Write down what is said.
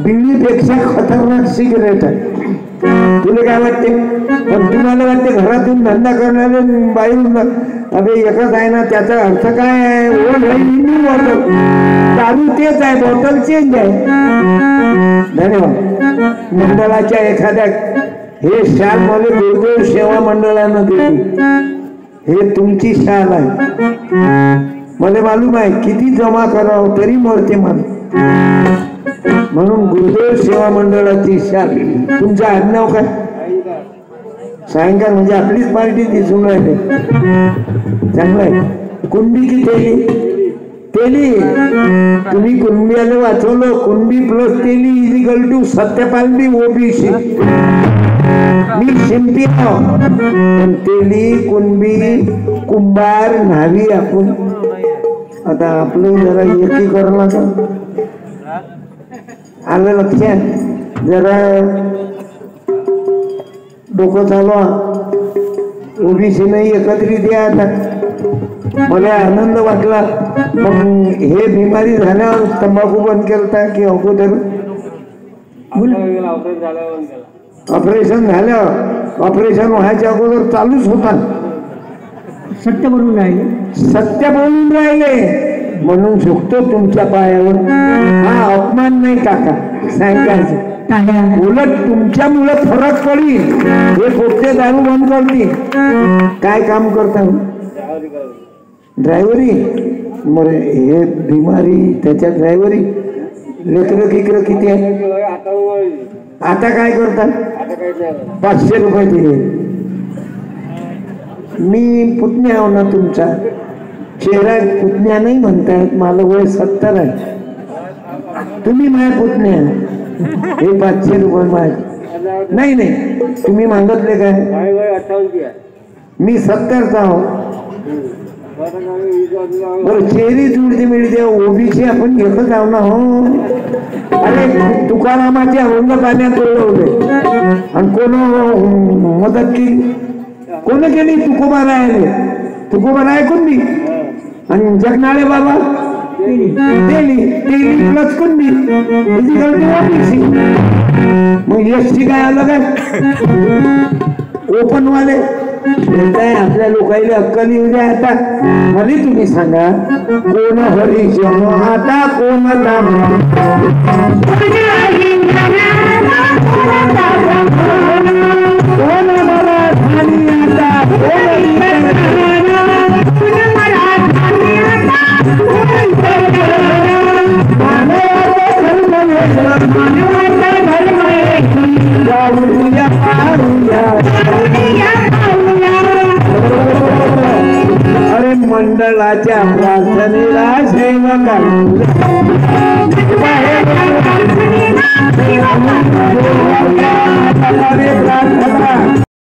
बीडीपेक्षा खतरनाक सिगरेट आहे. तुला काय वाटते? पण तुम्हाला वाटते घरातून धंदा करणारे बाई अबे एकच आहे ना, त्याचा अर्थ काय आहे? दारू तेच आहे, बॉटल चेंज आहे. धन्यवाद. मंडळाच्या एखाद्या हे शाल मला गुरुदेव सेवा मंडळानं दिली. हे तुमची शाल आहे. मला मालूम आहे किती जमा करावं तरी मरते मला. म्हणून गुरुदेव सेवा मंडळाची शाल. तुमचं आडनाव काय? सायंकाळ म्हणजे आपलीच पार्टी दिसून राहिली. चांगलं आहे. कुणबी की तेली? तेली. तुम्ही कुणबियाला वाचवलं. कुणबी प्लस तेली इजिकल टू सत्यपाल बी ओबीसी. मी शिंपी आहो. पण तेली कुणबी कुंभार न्हावी आपण. आता आपलं जरा एकीकरण आलं लक्षात. जरा डोकं चालवा. ओबीसी नाही एकत्रित या. आता मला आनंद वाटला. मग हे बिमारी झाल्यावर तंबाखू बंद केलता की अगोदर? ऑपरेशन झाल्यावर. ऑपरेशन व्हायच्या अगोदर चालूच होता. सत्य बोलून राहिले. सत्य बोलून राहिले म्हणून झुकतो तुमच्या पायावर. हा अपमान नाही काका सांगायचं. उलट तुमच्यामुळे फरक पडली. हे पोटे दारू बंद करतील. काय काम करता? ड्रायव्हरी. मग हे बिमारी त्याच्या ड्रायव्हरी. लेकरं किकर किती आहे? आता काय करतात? 500 रुपये दिले. मी पुतण्या आहो ना तुमचा. चेहरा पुतण्या नाही म्हणतायत. मला वय 70 आहे. तुम्ही माझ्या पुतण्या. हे 500 रुपये माझे नाही. नाही तुम्ही मागतले काय? मी 70चा आहो. बरं चेहरी जुळते मिळते. ओबीसी आपण घेतच आहो ना. हो अरे तुकारामाच्या अंग पाण्यात ओढवले आणि कोण मदत केली? कोण केली? तुकोबा राहिले. तुकोबा ऐकून मी. आणि जगनाळे बाबा तेली. तेली प्लस कुंडी ओबीसी. मग एसटी काय आलं काय? ओपन वाले आपल्या लोकांना अक्कल येऊ द्या. आता मला तुम्ही सांगा कोण हरिजन आता कोणाला? कोण मला झाली आता? अरे मंडळाच्या प्रार्थनेला सेवका